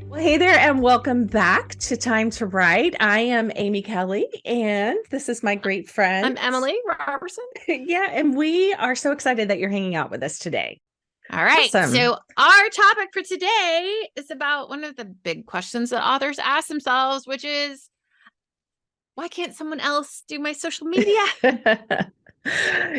Well, hey there, and welcome back to Time to Write. I am Amy Kelly, and this is my great friend. I'm Emily Roberson. Yeah, and we are so excited that you're hanging out with us today. All right. Awesome. So, our topic for today is about one of the big questions that authors ask themselves, which is why can't someone else do my social media?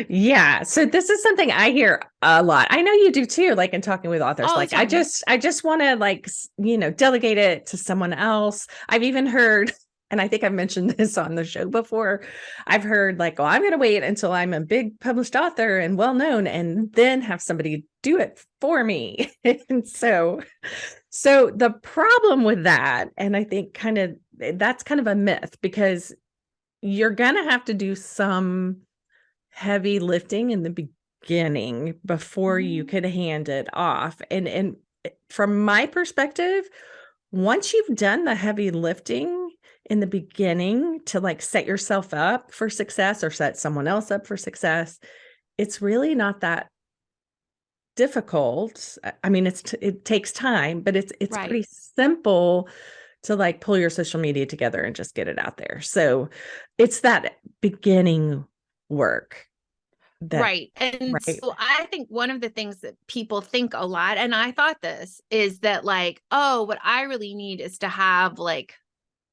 Yeah, so this is something I hear a lot. I know you do too, like in talking with authors. All the Like I time. just I just want to delegate it to someone else. I've even heard, and I think I've mentioned this on the show before. I've heard like, "Oh, I'm going to wait until I'm a big published author and well known and then have somebody do it for me." And so the problem with that, and I think that's kind of a myth because you're going to have to do some heavy lifting in the beginning before you could hand it off. And from my perspective, once you've done the heavy lifting in the beginning to like set yourself up for success or set someone else up for success, it's really not that difficult. I mean, it takes time, but it's Right. pretty simple to like pull your social media together and just get it out there. So it's that beginning work that, Right. And right. so I think one of the things that people think a lot, and I thought this, is that like, oh, what I really need is to have like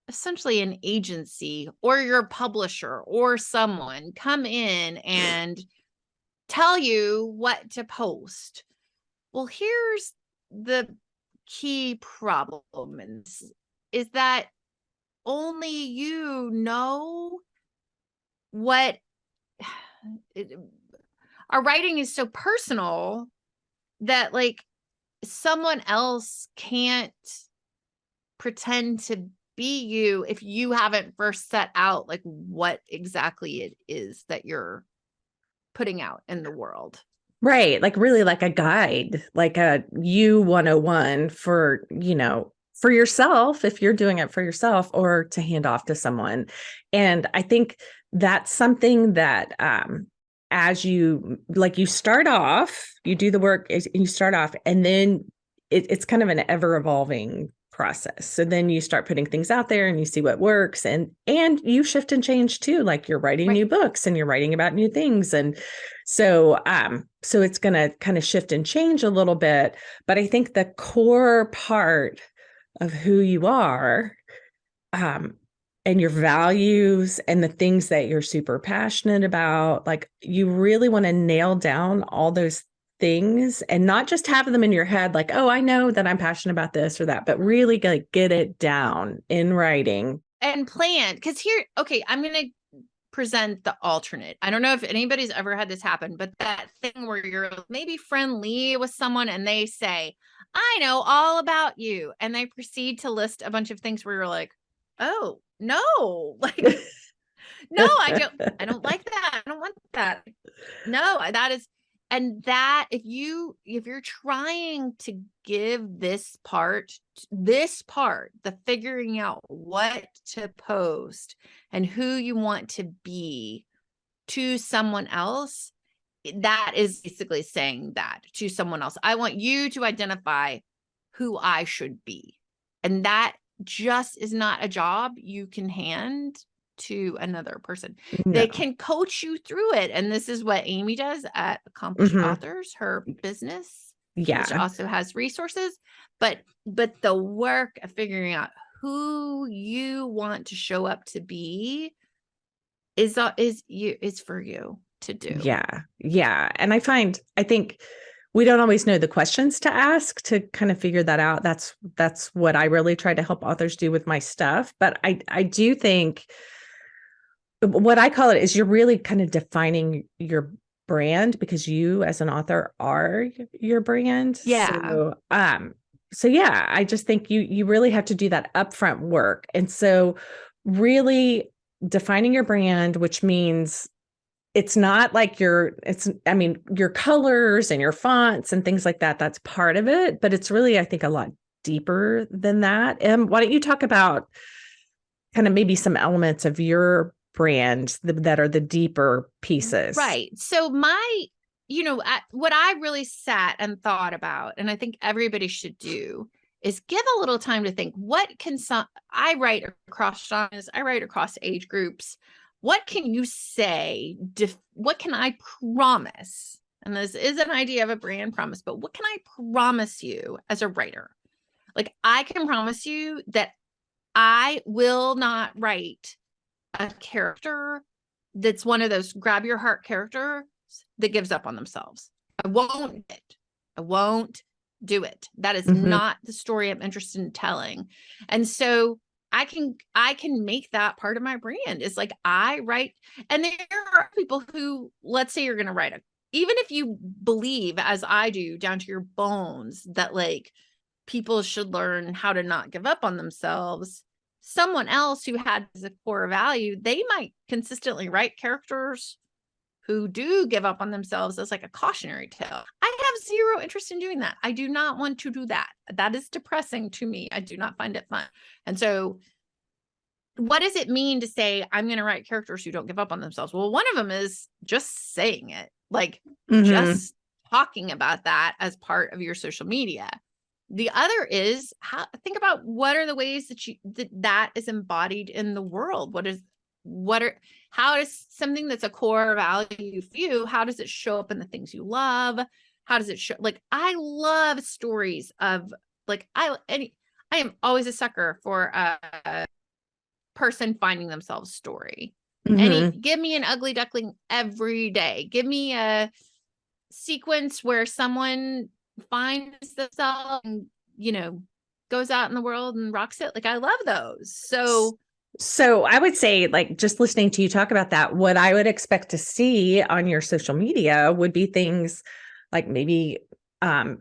essentially an agency or your publisher or someone come in and tell you what to post. Well, here's the key problem is that only you know what it, our writing is so personal that like someone else can't pretend to be you if you haven't first set out like what exactly it is that you're putting out in the world. Right. Like really like a guide, like a U 101 for, for yourself, if you're doing it for yourself or to hand off to someone. And I think that's something that, as you like, you start off, you do the work, you start off, and then it's kind of an ever evolving process. So then you start putting things out there and you see what works, and you shift and change too. Like you're writing Right. new books and you're writing about new things. And so it's going to kind of shift and change a little bit, but I think the core part of who you are, um, and your values and the things that you're super passionate about, like you really want to nail down all those things and not just have them in your head, like, oh, I know that I'm passionate about this or that, but really like get it down in writing. And plan, because here, okay, I'm going to present the alternate. I don't know if anybody's ever had this happen, but that thing where you're maybe friendly with someone and they say, I know all about you. And they proceed to list a bunch of things where you're like, oh, no, like, no, I don't like that. I don't want that. No, that is, and that if you're trying to give this part, the figuring out what to post and who you want to be to someone else, that is basically saying that to someone else. I want you to identify who I should be. And that just is not a job you can hand to another person. They No. can coach you through it. And this is what Amy does at Accomplished Hmm. Authors, her business, which Yeah. also has resources. But the work of figuring out who you want to show up to be is for you to do. Yeah. Yeah. And I think we don't always know the questions to ask to kind of figure that out. That's what I really try to help authors do with my stuff. But I do think what I call it is you're really kind of defining your brand because you as an author are your brand. Yeah. So yeah, I just think you really have to do that upfront work. And so really defining your brand, which means it's not like I mean, your colors and your fonts and things like that, that's part of it, but it's really, I think, a lot deeper than that. And why don't you talk about kind of maybe some elements of your brand that are the deeper pieces? Right. So what I really sat and thought about, and I think everybody should do, is give a little time to think, what can I write across genres, I write across age groups. What can you say? What can I promise? And this is an idea of a brand promise, but what can I promise you as a writer? Like, I can promise you that I will not write a character that's one of those grab your heart characters that gives up on themselves. I won't do it. That is not the story I'm interested in telling. And so I can make that part of my brand. Is like, I write, and there are people who, let's say you're going to write even if you believe, as I do, down to your bones, that like people should learn how to not give up on themselves, someone else who has a core value, they might consistently write characters who do give up on themselves as like a cautionary tale. I have zero interest in doing that. I do not want to do that. That is depressing to me. I do not find it fun. And so what does it mean to say, I'm going to write characters who don't give up on themselves? Well, one of them is just saying it, like just talking about that as part of your social media. The other is think about what are the ways that that is embodied in the world. How does something that's a core value for you, how does it show up in the things you love? How does it show? Like, I love stories of like, I am always a sucker for a person finding themselves story. Give me an ugly duckling every day. Give me a sequence where someone finds themselves and, goes out in the world and rocks it. Like, I love those. So I would say, like, just listening to you talk about that, what I would expect to see on your social media would be things like maybe a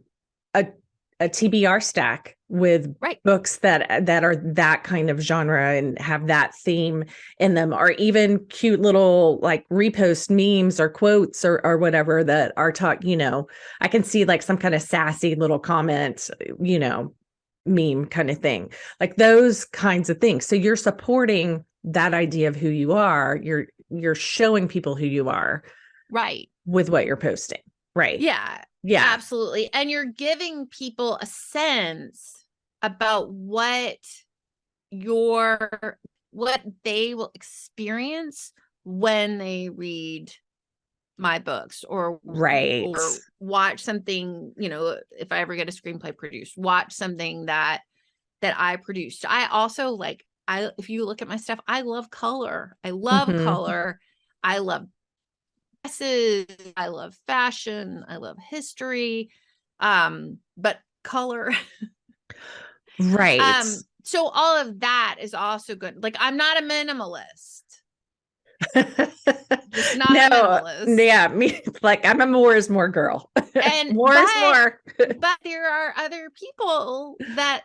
TBR stack with books that are that kind of genre and have that theme in them, or even cute little like repost memes or quotes or whatever that are I can see like some kind of sassy little comment, meme kind of thing, like those kinds of things. So you're supporting that idea of who you are. You're showing people who you are, right, with what you're posting. Right. Yeah, absolutely. And you're giving people a sense about what they will experience when they read my books or watch something, if I ever get a screenplay produced, watch something that I produced. I also if you look at my stuff, I love color. I love color. I love dresses. I love fashion. I love history. But color. Right. So all of that is also good. Like, I'm not a minimalist. Just not a minimalist. Yeah, me, like, I'm a more is more girl. And more is more. But there are other people that,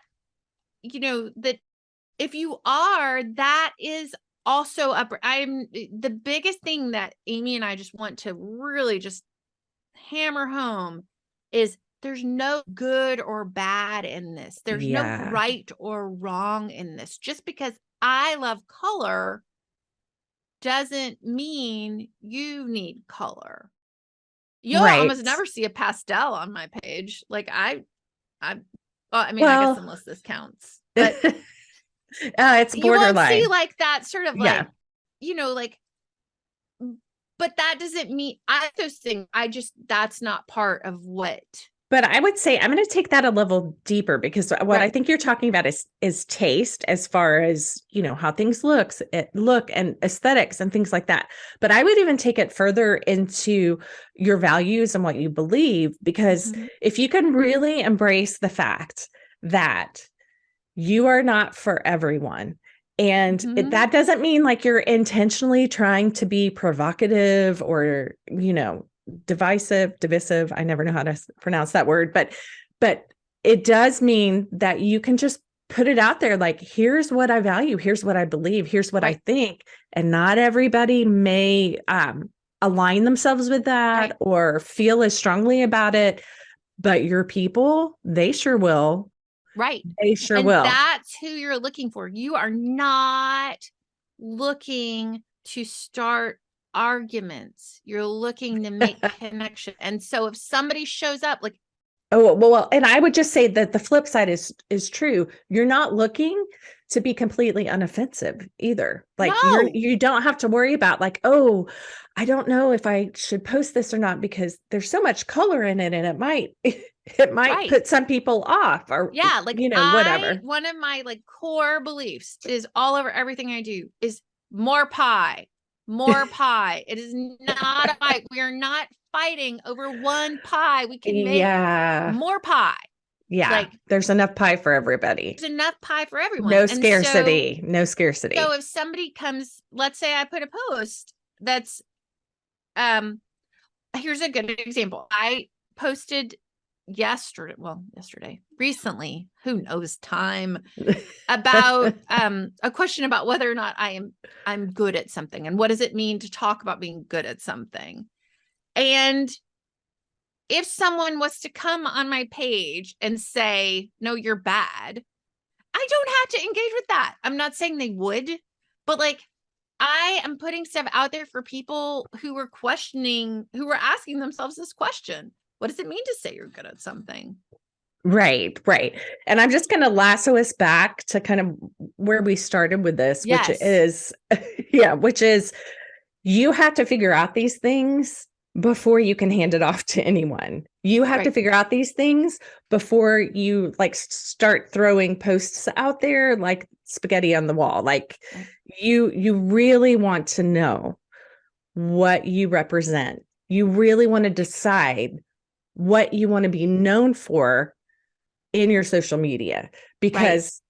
that if you are, that is also I'm the biggest thing that Amy and I just want to really just hammer home is there's no good or bad in this. There's no right or wrong in this. Just because I love color doesn't mean you need color. You'll almost never see a pastel on my page. Like I guess unless this counts, but it's borderline. You won't see like that sort of but that doesn't mean those things. That's not part of what. But I would say I'm going to take that a level deeper, because what I think you're talking about is taste, as far as, how things look and aesthetics and things like that. But I would even take it further into your values and what you believe, because if you can really embrace the fact that you are not for everyone, and that doesn't mean like you're intentionally trying to be provocative or, divisive. I never know how to pronounce that word, but it does mean that you can just put it out there. Like, here's what I value. Here's what I believe. Here's what I think. And not everybody may align themselves with that or feel as strongly about it, but your people, they sure will. Right. They sure will. That's who you're looking for. You are not looking to start arguments. You're looking to make connection. And so if somebody shows up, like, Oh, well, and I would just say that the flip side is true. You're not looking to be completely unoffensive either. Like No. you don't have to worry about like, oh, I don't know if I should post this or not because there's so much color in it and it might it might Right. put some people off or Yeah, like whatever. one of my like core beliefs is all over everything I do is more pie. More pie. It is not a fight. We are not fighting over one pie. We can make Yeah. more pie. Yeah. Like There's enough pie for everybody. there's enough pie for everyone. No And so scarcity. No scarcity. if somebody comes, let's say I put a post that's um here's a good example. I posted yesterday, recently, who knows time, about a question about whether or not I'm good at something and what does it mean to talk about being good at something. And if someone was to come on my page and say, no, you're bad, I don't have to engage with that. I'm not saying they would, but like I am putting stuff out there for people who were asking themselves this question. What does it mean to say you're good at something? Right, right. And I'm just going to lasso us back to kind of where we started with this, which Yes. is, yeah, which is you have to figure out these things before you can hand it off to anyone. You have to figure out these things before you like start throwing posts out there like spaghetti on the wall. Like you really want to know what you represent. You really want to decide what you want to be known for in your social media because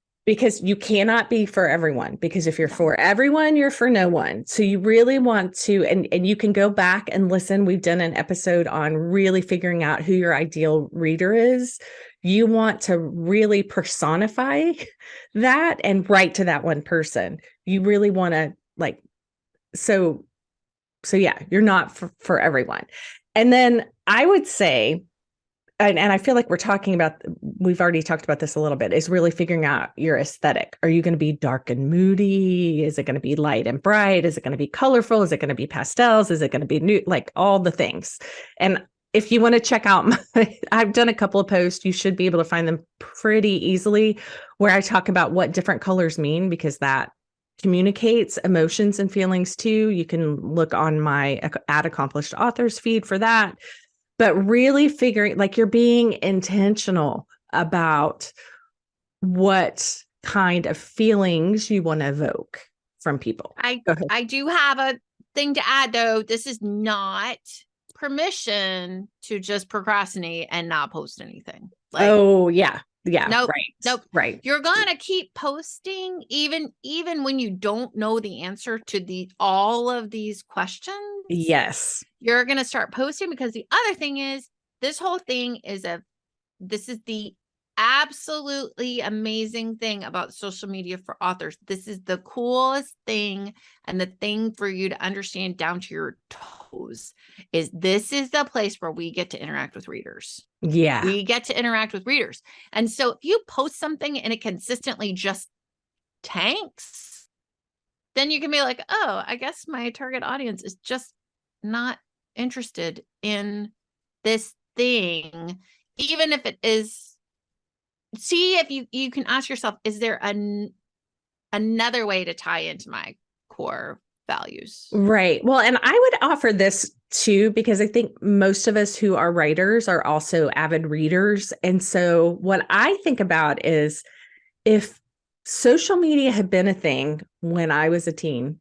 you cannot be for everyone, because if you're for everyone, you're for no one. So you really want to, and you can go back and listen. We've done an episode on really figuring out who your ideal reader is. You want to really personify that and write to that one person. You really want to like, so yeah, you're not for everyone. And then I would say, and I feel like we've already talked about this a little bit, is really figuring out your aesthetic. Are you going to be dark and moody? Is it going to be light and bright? Is it going to be colorful? Is it going to be pastels? Is it going to be new? Like all the things. And if you want to check out I've done a couple of posts, you should be able to find them pretty easily, where I talk about what different colors mean, because that communicates emotions and feelings too. You can look on my at Accomplished Authors feed for that. But really figuring, like, you're being intentional about what kind of feelings you want to evoke from people. I do have a thing to add, though. This is not permission to just procrastinate and not post anything. Like, oh, yeah. Yeah. Nope. Right. Nope. Right. You're going to keep posting even when you don't know the answer to all of these questions. Yes. You're going to start posting, because the other thing is, this whole thing this is the absolutely amazing thing about social media for authors. This is the coolest thing, and the thing for you to understand down to your toes is this is the place where we get to interact with readers. Yeah. We get to interact with readers. And so if you post something and it consistently just tanks, then you can be like, oh, I guess my target audience is just not interested in this thing. Even if it is, see if you can ask yourself, is there another way to tie into my core values? Right. Well, and I would offer this too, because I think most of us who are writers are also avid readers. And so what I think about is, if social media had been a thing when I was a teen,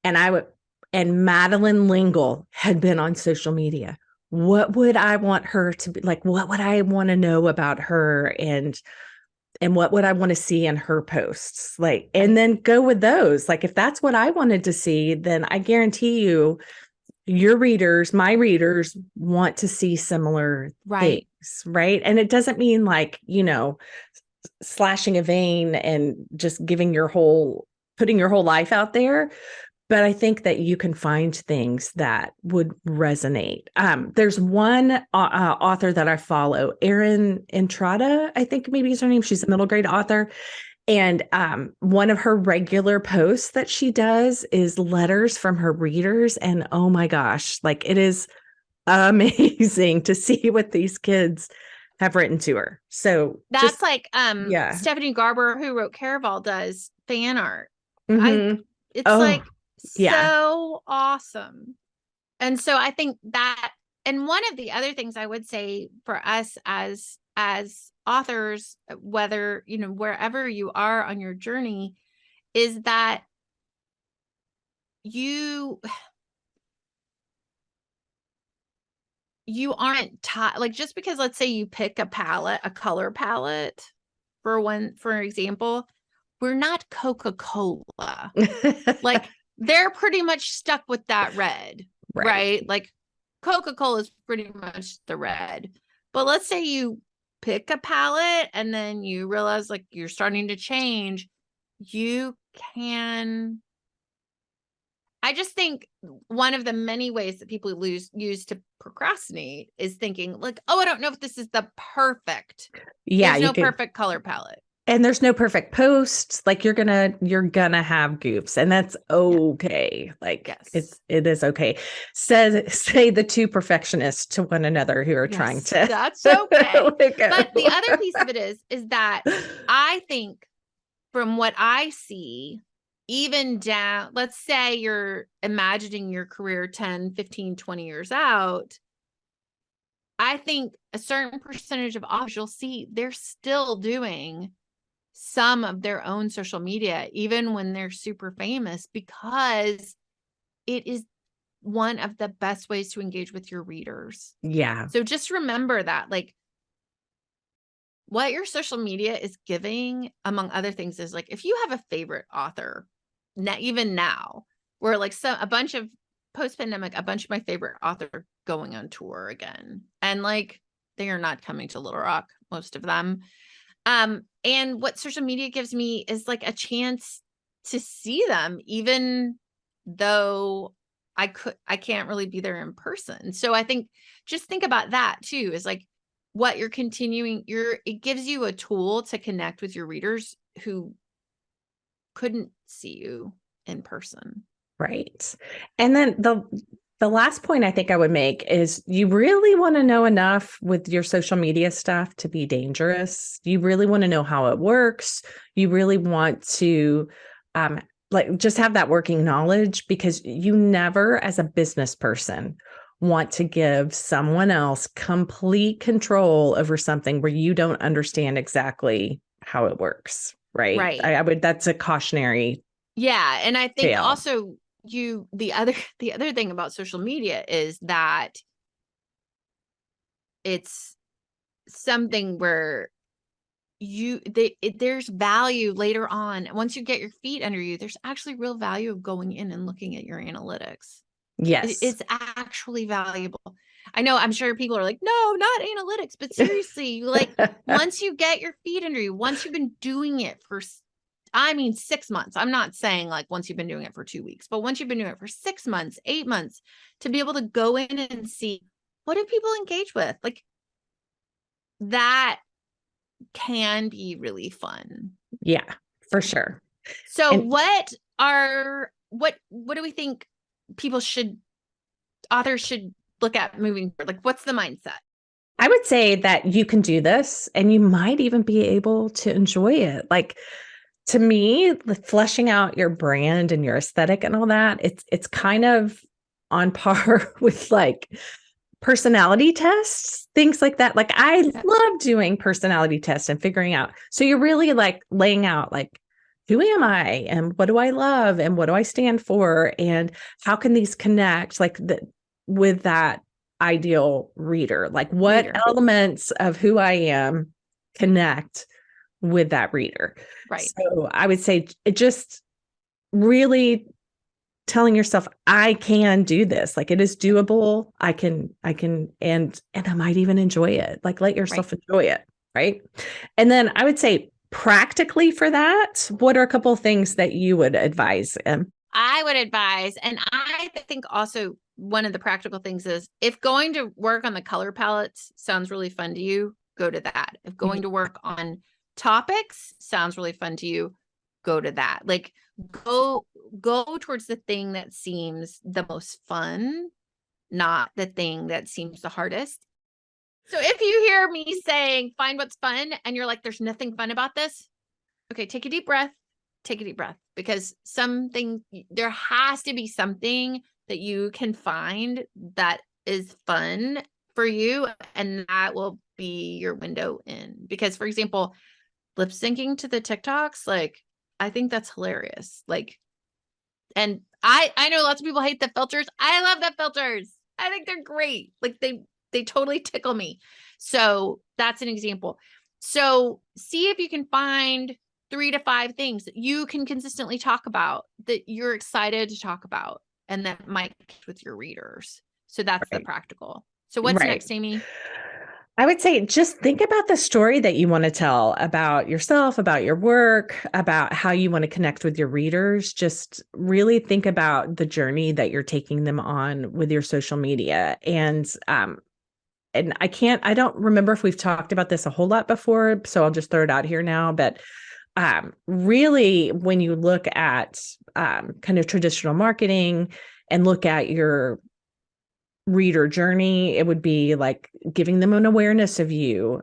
and Madeline Lingle had been on social media, what would I want her to be like? What would I want to know about her? And what would I want to see in her posts? Like, and then go with those. Like, if that's what I wanted to see, then I guarantee you, your readers, my readers, want to see similar things. Right. And it doesn't mean like, slashing a vein and just putting your whole life out there. But I think that you can find things that would resonate. There's one author that I follow, Erin Entrada, I think maybe is her name. She's a middle grade author. And one of her regular posts that she does is letters from her readers. And oh my gosh, like, it is amazing to see what these kids have written to her. So That's just, like yeah. Stephanie Garber, who wrote Caraval, does fan art. Mm-hmm. It's Oh, like yeah. so awesome. And so I think that, and one of the other things I would say for us as authors, whether, you know, wherever you are on your journey, is that you aren't taught, like, just because, let's say you pick a color palette for example, we're not Coca-Cola. Like, they're pretty much stuck with that red, Right. right? Like, Coca-Cola is pretty much the red. But let's say you pick a palette and then you realize, like, you're starting to change. You can, I just think one of the many ways that people use to procrastinate is thinking, like, oh, I don't know if this is the perfect. Yeah, There's you no could. perfect color palette. And there's no perfect posts. Like you're gonna have goofs, and that's Yeah. okay. Like Yes. it is okay. Say the two perfectionists to one another who are trying Yes. to That's okay. let But the go. other piece of it is that I think, from what I see, even down, let's say you're imagining your career 10, 15, 20 years out, I think a certain percentage of authors you'll see, they're still doing some of their own social media, even when they're super famous, because it is one of the best ways to engage with your readers. Yeah. So just remember that, like, what your social media is giving, among other things, is like, if you have a favorite author, even now, where like a bunch of post-pandemic, a bunch of my favorite authors going on tour again, and like they are not coming to Little Rock, most of them. And what social media gives me is like a chance to see them, even though I can't really be there in person. So I think, just think about that too, is like, what you're continuing, it gives you a tool to connect with your readers who couldn't see you in person. Right. And then the last point I think I would make is you really want to know enough with your social media stuff to be dangerous. You really want to know how it works. You really want to like just have that working knowledge, because you never, as a business person, want to give someone else complete control over something where you don't understand exactly how it works. Right. Right. I would, that's a cautionary Yeah. And I think tale. also, the other thing about social media is that it's something where there's value later on. Once you get your feet under you, there's actually real value of going in and looking at your analytics. Yes. It's actually valuable. I know, I'm sure people are like, no, not analytics, but seriously, like, once you get your feet under you, once you've been doing it for, I mean, 6 months, I'm not saying like once you've been doing it for 2 weeks, but once you've been doing it for 6 months, 8 months, to be able to go in and see, what do people engage with? Like, that can be really fun. Yeah, for sure. So And what do we think authors should look at moving forward? Like, what's the mindset? I would say that you can do this and you might even be able to enjoy it. Like, to me, fleshing out your brand and your aesthetic and all that, it's kind of on par with like personality tests, things like that. Like, I love doing personality tests and figuring out. So you're really like laying out, like, who am I and what do I love and what do I stand for and how can these connect, like, with that ideal reader? Like, what Reader. elements of who I am connect with that reader? Right. So I would say it just really telling yourself, I can do this. Like, it is doable. And I might even enjoy it. Like, let Right. yourself enjoy it. Right. And then I would say, practically for that, what are a couple of things that you would advise? I would advise, and I think also one of the practical things is, if going to work on the color palettes sounds really fun to you, go to that. If going to work on topics sounds really fun to you, go to that. Like, go towards the thing that seems the most fun, not the thing that seems the hardest. So if you hear me saying, find what's fun, and you're like, there's nothing fun about this. Okay, take a deep breath, because there has to be something that you can find that is fun for you. And that will be your window in. Because, for example, lip syncing to the TikToks, like, I think that's hilarious. Like, and I know lots of people hate the filters. I love the filters. I think they're great. Like, they totally tickle me. So that's an example. So see if you can find 3 to 5 things that you can consistently talk about, that you're excited to talk about, and that might connect with your readers. So that's the practical. So what's next, Amy? I would say just think about the story that you want to tell about yourself, about your work, about how you want to connect with your readers. Just really think about the journey that you're taking them on with your social media. And I don't remember if we've talked about this a whole lot before, so I'll just throw it out here now. But really, when you look at kind of traditional marketing and look at your reader journey, it would be like giving them an awareness of you.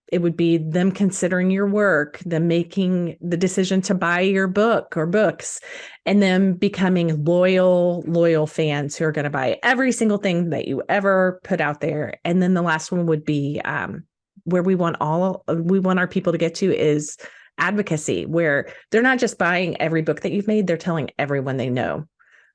It would be them considering your work, them making the decision to buy your book or books, and them becoming loyal fans who are going to buy every single thing that you ever put out there. And then the last one would be where we want our people to get to is advocacy, where they're not just buying every book that you've made, they're telling everyone they know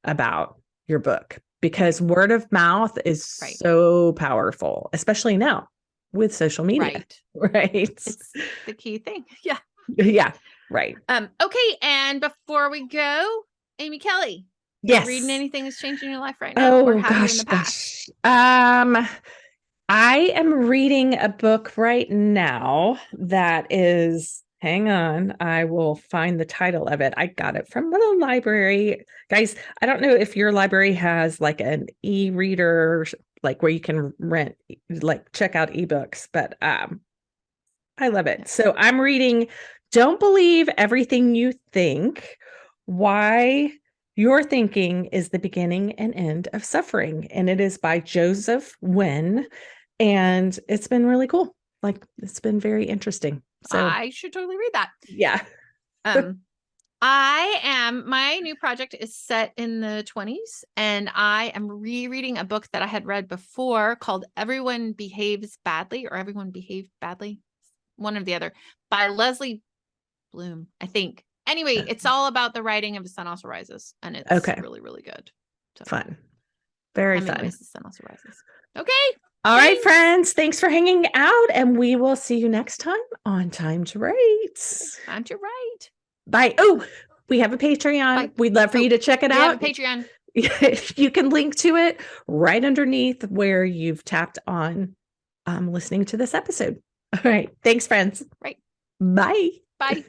about your book. Because word of mouth is so powerful, especially now with social media. Right. It's the key thing. Yeah. Yeah. Right. Okay. And before we go, Amy Kelly. Yes. Reading anything that's changing your life right now? Or have you in the past? I am reading a book right now that is, hang on, I will find the title of it. I got it from the library. Guys, I don't know if your library has like an e-reader, like where you can check out ebooks, but I love it. So I'm reading Don't Believe Everything You Think, Why Your Thinking is the Beginning and End of Suffering. And it is by Joseph Nguyen. And it's been really cool. Like, it's been very interesting. So I should totally read that. Yeah. My new project is set in the 20s, and I am rereading a book that I had read before called Everyone Behaves Badly, or Everyone Behaved Badly, one or the other, by Leslie Bloom, I think. Anyway, it's all about the writing of The Sun Also Rises, and it's really, really good. So, fun. Very fun. The Sun Also Rises. Okay. All right, friends. Thanks for hanging out, and we will see you next time on Time to Write. Time to Write. Bye. Oh, we have a Patreon. Bye. We'd love for you to check it out. We have a Patreon. You can link to it right underneath where you've tapped on listening to this episode. All right. Thanks, friends. Right. Bye. Bye.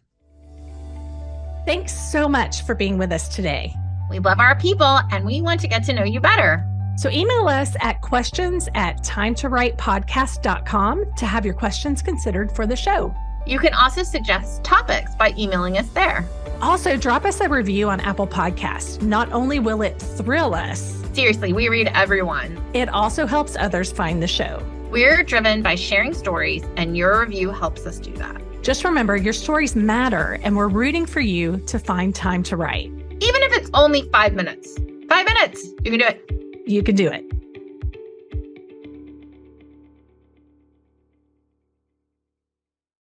Thanks so much for being with us today. We love our people, and we want to get to know you better. So email us at questions@timetowritepodcast.com to have your questions considered for the show. You can also suggest topics by emailing us there. Also, drop us a review on Apple Podcasts. Not only will it thrill us. Seriously, we read everyone. It also helps others find the show. We're driven by sharing stories, and your review helps us do that. Just remember, your stories matter, and we're rooting for you to find time to write. Even if it's only 5 minutes. 5 minutes, you can do it. You can do it.